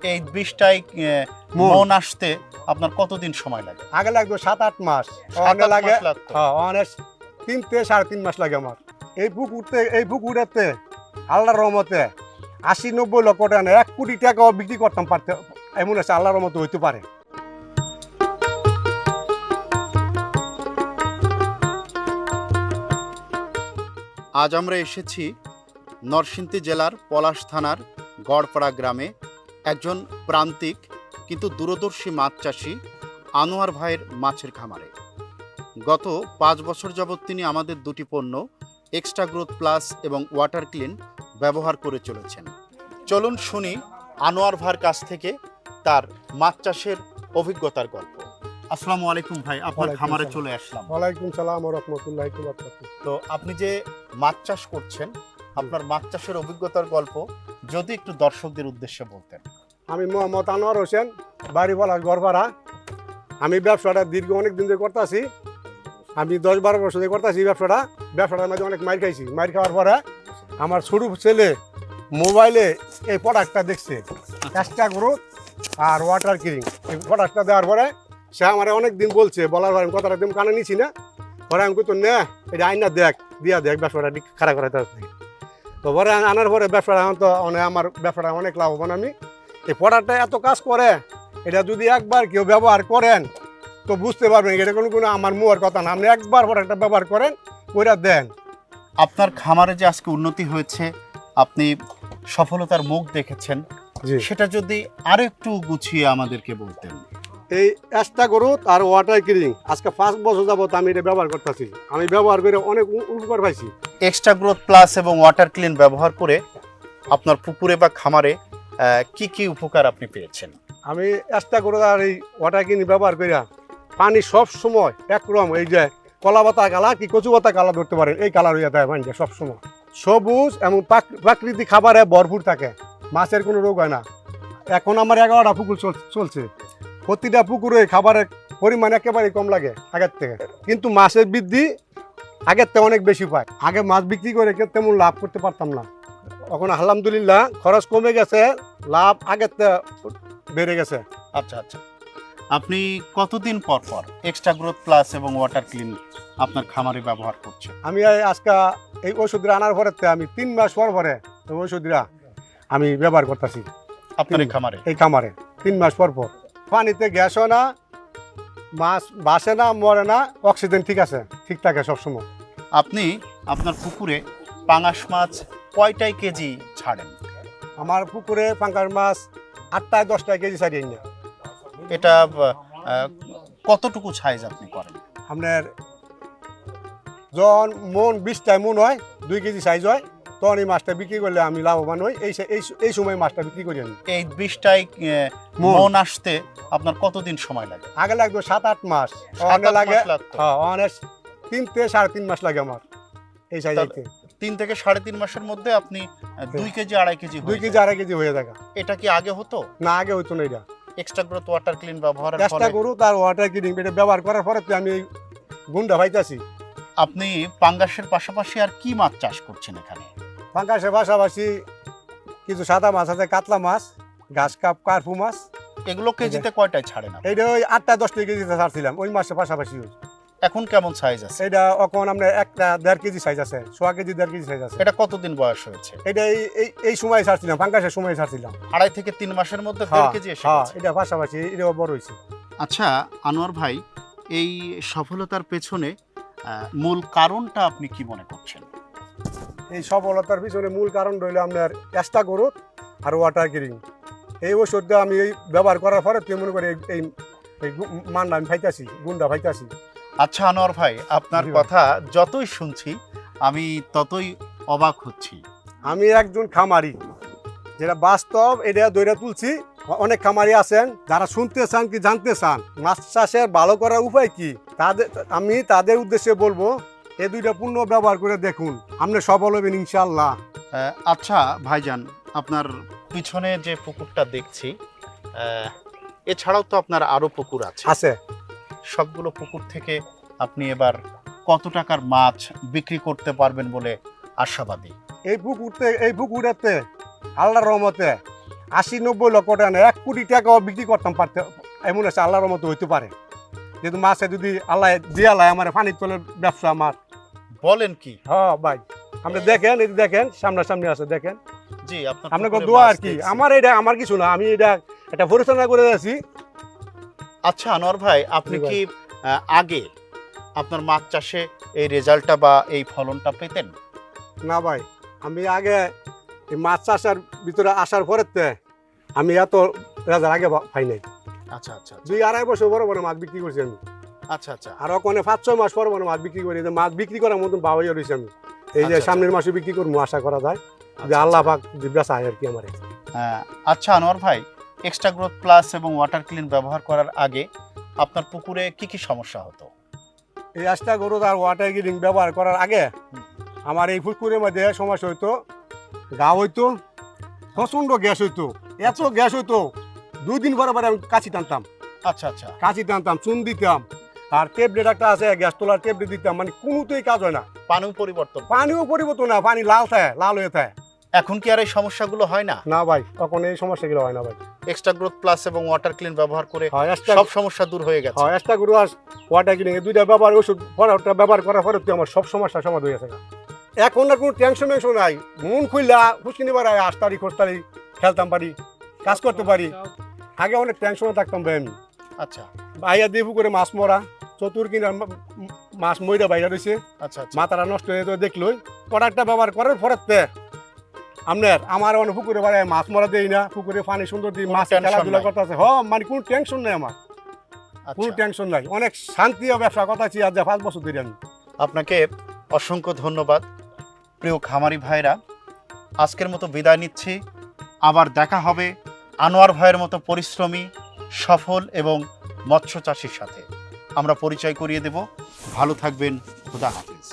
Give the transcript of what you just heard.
এই ২০টায় মন আসতে আপনার কতদিন সময় লাগে? আগে লাগতো ৭-৮ মাস, ৭-৮ লাগে মাস লাগতো। অনেক ৩ থেকে ৩.৫ মাস লাগে আমার। এই পুকুরেতে আল্লাহর রহমতে ৮০-৯০ লক্ষ টাকা না ১ কোটি টাকাও বিক্রি করতাম পারতে, এমন আছে আল্লাহর রহমতে হইতে পারে। আজ আমরা এসেছি নরসিংদী জেলার পলাশ থানার গড়পাড়া গ্রামে একজন প্রান্তিক কিন্তু দূরদর্শী মাছ চাষি আনোয়ার ভাইয়ের মাছের খামারে। গত ৫ বছর যাবৎ তিনি আমাদের দুটি পণ্য এক্সট্রা গ্রোথ প্লাস এবং ওয়াটার ক্লিন ব্যবহার করে চলেছেন। চলুন শুনি আনোয়ার ভাইয়ের কাছ থেকে তার মাছ চাষের অভিজ্ঞতার গল্প। আসসালামু আলাইকুম ভাই, আপনার ওয়ালাইকুম খামারে আসসালাম। চলে আসলাম। ওয়ালাইকুম সালাম ওয়া রাহমাতুল্লাহি ওয়া বারাকাতুহু। তো আপনি যে মাছ চাষ করছেন, আপনার মাছ চাষের অভিজ্ঞতার গল্প যদি একটু দর্শকদের উদ্দেশ্যে বলতেন। আমি মোহাম্মদ আনোয়ার হোসেন, বাড়ি পলাশ গড়পাড়া। আমি ব্যবসাটা দীর্ঘ অনেক দিন ধরে করতেছি। আমি ১০-১২ বছর ধরে করতেছি ব্যবসাটার মধ্যে অনেক মাইর খাইছি। মাইর খাওয়ার পরে আমার ছোট ছেলে মোবাইলে এই প্রোডাক্টটা দেখছে, এক্সট্রা গ্রোথ আর ওয়াটার ক্লিন। এই প্রোডাক্টটা দেওয়ার পরে সে আমার অনেক দিন বলছে, বলার পরে আমি কথাটা একদম কানে নিছি না। পরে আমি কইতো না এটা আইনা দেখ, দিয়া দেখ, ব্যবসাটা খারাপ করে তার থেকে। তো পরে আনার পরে ব্যবসাটা এখন তো আমার ব্যবসাটা অনেক লাভবান। আমি এই প্রোডাক্টটা এত কাজ করে, এটা যদি একবার কেউ ব্যবহার করেন তো বুঝতে পারবেন এটা কোনো আমার মুয়ার কথা না। আপনি একবার প্রোডাক্টটা ব্যবহার করেন, ওইটা দেন। আপনার খামারে যে আজকে উন্নতি হয়েছে, আপনি সফলতার মুখ দেখেছেন, জি, সেটা যদি আরো একটু গুছিয়ে আমাদেরকে বলতেন। এই এক্সট্রা গ্রোথ আর ওয়াটার ক্লিন আজকে ৫ বছর যাবত আমি এটা ব্যবহার করতেছি। আমি ব্যবহার করে অনেক উপকার পাইছি। এক্সট্রা গ্রোথ প্লাস এবং ওয়াটার ক্লিন ব্যবহার করে আপনার পুকুরে বা খামারে কি কি উপকার আপনি পেয়েছেন? আমি এক্সট্রা গ্রোথ আর এই ওয়াটার ক্লিন ব্যবহার করিয়া পানি সব সময় একরকম, এই যে কলা পাতা কালা কি কচু পাতা কালা ধরতে পারেন, এই কালার হইয়া দেয় পানিটা সবসময় সবুজ এবং প্রাকৃতিক খাবারে ভরপুর থাকে। মাছের কোনো রোগ হয় না। এখন আমার 11টা পুকুর চলছে। প্রতিটা পুকুরে খাবারের পরিমাণ একেবারে কম লাগে আগের থেকে, কিন্তু মাছের বৃদ্ধি আগের থেকে অনেক বেশি পায়। আগে মাছ বিক্রি করে তেমন লাভ করতে পারতাম না। এখন আলহামদুলিল্লাহ খরচ কমে গেছে, লাভ আগের থেকে বেড়ে গেছে। আচ্ছা আচ্ছা, আপনি কতদিন পর পর এক্সট্রা গ্রোথ প্লাস এবং ওয়াটার ক্লিন আপনার খামারে ব্যবহার করছেন? আমি আজকে এই ওষুধটা আনার পরে আমি ৩ মাস পরে এই ওষুধটা আমি ব্যবহার করতেছি আপনার এই খামারে? এই খামারে ৩ মাস পর। পানিতে গ্যাস হয় না, মাছ বাসে না, মরে না, অক্সিজেন ঠিক আছে, ঠিক থাকে সবসময়। আপনি আপনার পুকুরে পাঙাশ মাছ কয়টাই কেজি ছাড়েন? আমার পুকুরে পাঙ্কাশ মাছ ৮-১০ কেজি ছাড়িয়ে না। এটা কতটুকু সাইজ আপনি করেন? আপনার যখন মন ২০টায় মন হয়, ২ কেজি সাইজ হয়, তখন এই মাছটা বিক্রি করলে আমি লাভবান হই। এই সময় মাছটা বিক্রি করি আমি। এই ২০টায় মন আসতে আপনার কতদিন সময় লাগে? আগে লাগতো 7-8 মাস, ৭-৮ লাগে মাস লাগতো। অনেক ৩ থেকে ৩.৫ মাস লাগে আমার এই সাইজ হইতে। ৩ থেকে ৩.৫ মাসের মধ্যে আপনি ২ কেজি ২.৫ কেজি ২ হয়ে কেজি যায়। ২.৫ কেজি হয়ে থাকে। এটা কি আগে হতো? না, আগে হইতো না। এটা এক্সট্রা গ্রোথ ওয়াটার ক্লিন ব্যবহারের চেষ্টা ফলে করু তার ওয়াটার ক্লিন এটা ব্যবহার করার পরে আমি এই গুণটা পাইতাছি। আপনি পাঙ্গাসের পাশাপাশি আর কি মাছ চাষ করছেন এখানে? পাঙ্কাশের পাশাপাশি কিছু সাদা মাছ আছে, কাতলা মাছ, ঘাস কাপ, কার্পু মাছ। এগুলো কেজিতে কয়টায় ছাড়েন আপনি? এইটা ওই 8-10 কেজিতে ছাড়ছিলাম ওই মাছের পাশাপাশি। এখন কেমন সাইজ আছে? এটা এখন আপনার 1.5 কেজি সাইজ আছে, 1.5 কেজি 1.5 কেজি সাইজ আছে। এটা কতদিন বয়স হয়েছে? এটা এই সময় ছাড়ছিলাম, পাঙ্কাশের সময় ছাড়ছিলাম। 2.5 থেকে 3 মাসের মধ্যে 1.5 কেজি এসে গেছে। এটা পাশাপাশি এটাও বড় হয়েছে। আচ্ছা আনোয়ার ভাই, এই সফলতার পেছনে মূল কারণটা আপনি কি মনে করছেন? এই সফলতার পিছনে মূল কারণ রইল আপনার এক্সট্রা গ্রোথ আর ওয়াটার ক্লিন। এই ওষুধটা আমি এই ব্যবহার করার পরে তুই মনে করি এই মানটা আমি পাইতাছি, গুণটা পাইতাছি। আচ্ছা আনোয়ার ভাই, আপনার কথা যতই শুনছি আমি ততই অবাক হচ্ছি। আমি একজন খামারি, যেটা বাস্তব এটা দইরা তুলছি। অনেক খামারি আছেন যারা শুনতে চান কি জানতে চান মাছ চাষের ভালো করার উপায় কি, আমি তাদের উদ্দেশ্যে বলবো এই দুইটা পণ্য ব্যবহার করে দেখুন, আপনি সফল হবেন ইনশাআল্লাহ। আচ্ছা ভাইজান, আপনার পিছনে যে পুকুরটা দেখছি, এছাড়াও তো আপনার আরো পুকুর আছে। সবগুলো পুকুর থেকে আপনি এবার কত টাকার মাছ বিক্রি করতে পারবেন বলে আশাবাদী? এই পুকুরেতে আল্লাহর রহমতে 80-90 লক্ষ টাকা না 1 কোটি টাকাও বিক্রি করতাম পারতে, এমন আছে আল্লাহর মতো হইতে পারে। যেহেতু মাছে যদি আল্লাহ দিয়ে আল্লাহ আমার পানির তলের ব্যবসা আমার। বলেন কি? হ্যাঁ ভাই, আপনি দেখেন, এই দেখেন সামনাসামনি আছে, দেখেন। জি, আপনার পুকুরে দোয়া মাছ আর কি, দেখছি। আমার এটা আমার কিছু না, আমি এটা একটা পরিচালনা করে আছি। আচ্ছা আনোয়ার ভাই, আপনি জি ভাই। কি আগে আপনার মাছ চাষে এই রেজাল্টটা বা এই ফলনটা পেতেন? না ভাই, আমি আগে এই মাছ চাষের ভিতরে আসার পরেতে আমি এত রেজাল্ট আগে পাই নাই। আচ্ছা আচ্ছা 2-2.5 বছর বড় বড় মাছ বিক্রি করছি আমি। আচ্ছা আচ্ছা আর ওখানে 5-6 মাস পর পর মাছ বিক্রি করি, যে মাছ বিক্রি করার মতন বাবাই রয়েছে আমি। এই যে আচ্ছা, সামনের মাসে বিক্রি করবো আশা করা যায়, যে আচ্ছা, আল্লাহ আচ্ছা। পাক জিজ্ঞাসা আর কি আমার। আচ্ছা আনোয়ার ভাই, এক্সট্রা গ্রোথ প্লাস এবং ওয়াটার ক্লিন ব্যবহার করার আগে আপনার পুকুরে কি কি সমস্যা হতো? এই আস্তা গরু আর ওয়াটার গিরিং ব্যবহার করার আগে আমার এই পুকুরের মধ্যে সমস্যা হইতো, গা হইতো, প্রচন্ড গ্যাস হইতো, এত গ্যাস হইতো 2 দিন পরে পরে আমি কাছি টানতাম, আচ্ছা আচ্ছা কাছি টানতাম, চুন দিতাম, আর ট্যাবলেট একটা আছে গ্যাস তোলার ট্যাবলেট দিতাম, মানে কোনোতেই কাজ হয় না। পানিও পরিবর্তন? পানিও পরিবর্তন না, পানি লাল থাকে, লাল হয়ে থাকে। এখন কি আর এই সমস্যাগুলো হয় না? না ভাই, তখন এই সমস্যাগুলো হয় না ভাই। এক্সট্রা গ্রোথ প্লাস এবং ওয়াটার ক্লিন ব্যবহার করে হয় সব সমস্যা দূর হয়ে গেছে? হয় এক্সট্রা গরু আর ওয়াটার গিরিং এই দুইটা ব্যবহার, ওষুধ পড়াটা ব্যবহার করার পরে তো আমার সব সমস্যার সমাধান হয়ে গেছে। এখন আর কোনো টেনশন নাই, মন খুললা হুসকিনি বাড়ায় 8 তারিখ 4 তারিখ খেলতাম পারি, কাজ করতে পারি। আগে অনেক টেনশনে থাকতাম ভাই আমি। আচ্ছা বাইয়া দিয়ে পুকুরে মাছ মরা, চতুর কিনার মাছ মইরা বাইরা রয়েছে, আচ্ছা আচ্ছা মাথাটা নষ্ট হয়ে তো দেখলই। প্রোডাক্টটা ব্যবহার করার পরেতে আপনার আমার অনেক পুকুরে বাড়ায় মাছ মরা দেই না, পুকুরে পানি সুন্দর দিই, কোনো মাছ tension খেলাধুলা নাই। করতেছে। মানে কোনো টেনশন নাই আমার, কোনো আচ্ছা। টেনশন নাই, অনেক শান্তি ব্যবসা করতেছি আজ 5 বছর ধরে আমি। আপনাকে অসংখ্য ধন্যবাদ। প্রিয় খামারি ভাইরা, আজকের মতো বিদায় নিচ্ছি। আবার দেখা হবে আনোয়ার ভাইয়ের মতো পরিশ্রমী, সফল এবং মৎস্য চাষীর সাথে। আমরা পরিচয় করিয়ে দেব। ভালো থাকবেন। খুদা হাফেজ।